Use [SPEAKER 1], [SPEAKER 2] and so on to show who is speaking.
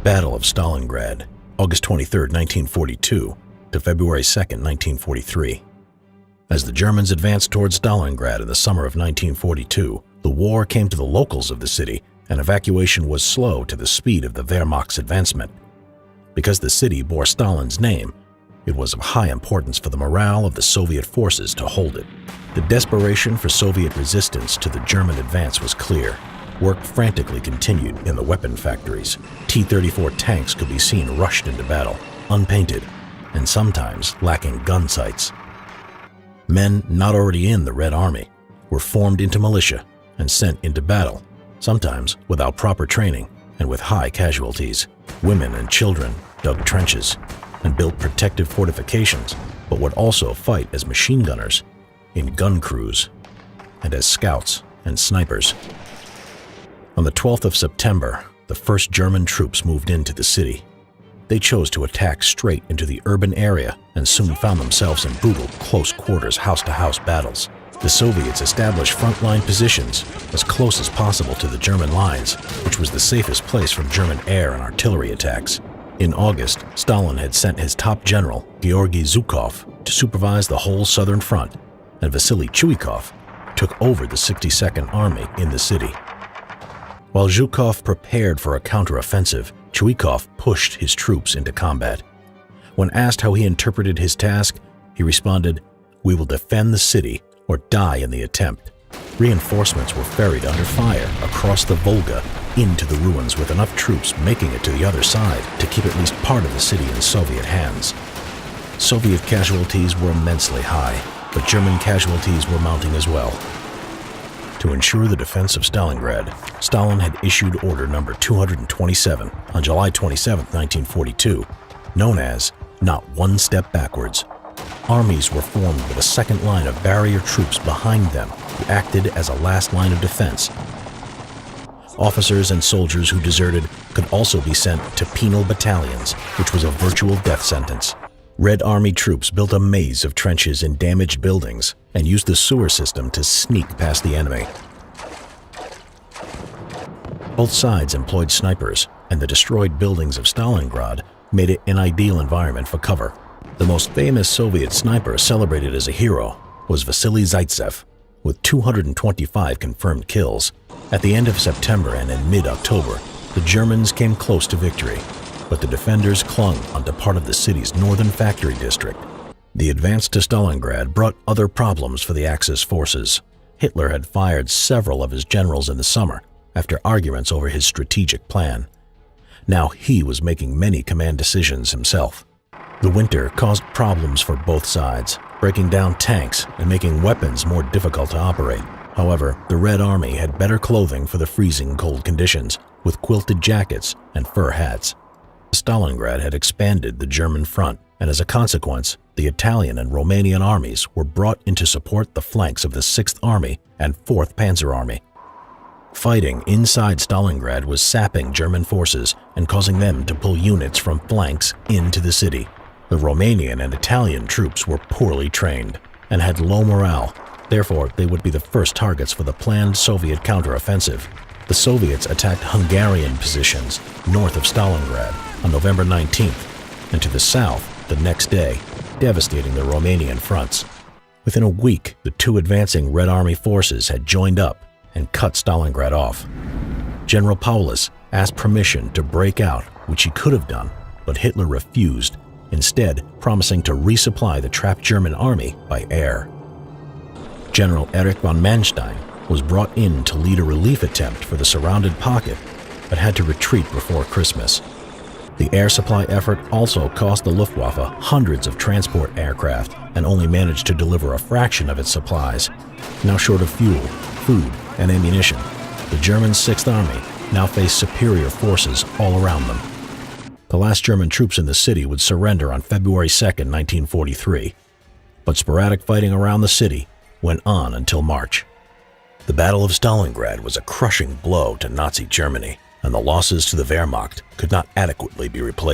[SPEAKER 1] Battle of Stalingrad, August 23, 1942 to February 2, 1943. As the Germans advanced towards Stalingrad in the summer of 1942, the war came to the locals of the city, and evacuation was slow to the speed of the Wehrmacht's advancement. Because the city bore Stalin's name, it was of high importance for the morale of the Soviet forces to hold it. The desperation for Soviet resistance to the German advance was clear. Work frantically continued in the weapon factories. T-34 tanks could be seen rushed into battle, unpainted, and sometimes lacking gun sights. Men not already in the Red Army were formed into militia and sent into battle, sometimes without proper training and with high casualties. Women and children dug trenches and built protective fortifications, but would also fight as machine gunners, in gun crews, and as scouts and snipers. On the 12th of September, the first German troops moved into the city. They chose to attack straight into the urban area and soon found themselves in brutal, close-quarters, house-to-house battles. The Soviets established frontline positions as close as possible to the German lines, which was the safest place from German air and artillery attacks. In August, Stalin had sent his top general, Georgy Zhukov, to supervise the whole southern front, and Vasily Chuikov took over the 62nd Army in the city. While Zhukov prepared for a counteroffensive, Chuikov pushed his troops into combat. When asked how he interpreted his task, he responded, "We will defend the city or die in the attempt." Reinforcements were ferried under fire across the Volga into the ruins, with enough troops making it to the other side to keep at least part of the city in Soviet hands. Soviet casualties were immensely high, but German casualties were mounting as well. To ensure the defense of Stalingrad, Stalin had issued Order No. 227 on July 27, 1942, known as "Not One Step Backwards." Armies were formed with a second line of barrier troops behind them who acted as a last line of defense. Officers and soldiers who deserted could also be sent to penal battalions, which was a virtual death sentence. Red Army troops built a maze of trenches in damaged buildings and used the sewer system to sneak past the enemy. Both sides employed snipers, and the destroyed buildings of Stalingrad made it an ideal environment for cover. The most famous Soviet sniper celebrated as a hero was Vasily Zaitsev, with 225 confirmed kills. At the end of September and in mid-October, the Germans came close to victory, but the defenders clung onto part of the city's northern factory district. The advance to Stalingrad brought other problems for the Axis forces. Hitler had fired several of his generals in the summer after arguments over his strategic plan. Now he was making many command decisions himself. The winter caused problems for both sides, breaking down tanks and making weapons more difficult to operate. However, the Red Army had better clothing for the freezing cold conditions, with quilted jackets and fur hats. Stalingrad had expanded the German front, and as a consequence, the Italian and Romanian armies were brought in to support the flanks of the 6th Army and 4th Panzer Army. Fighting inside Stalingrad was sapping German forces and causing them to pull units from flanks into the city. The Romanian and Italian troops were poorly trained and had low morale. Therefore, they would be the first targets for the planned Soviet counteroffensive. The Soviets attacked Hungarian positions north of Stalingrad on November 19th, and to the south the next day, devastating the Romanian fronts. Within a week, the two advancing Red Army forces had joined up and cut Stalingrad off. General Paulus asked permission to break out, which he could have done, but Hitler refused, instead promising to resupply the trapped German army by air. General Erich von Manstein was brought in to lead a relief attempt for the surrounded pocket, but had to retreat before Christmas. The air supply effort also cost the Luftwaffe hundreds of transport aircraft and only managed to deliver a fraction of its supplies. Now short of fuel, food, and ammunition, the German 6th Army now faced superior forces all around them. The last German troops in the city would surrender on February 2, 1943, but sporadic fighting around the city went on until March. The Battle of Stalingrad was a crushing blow to Nazi Germany, and the losses to the Wehrmacht could not adequately be replaced.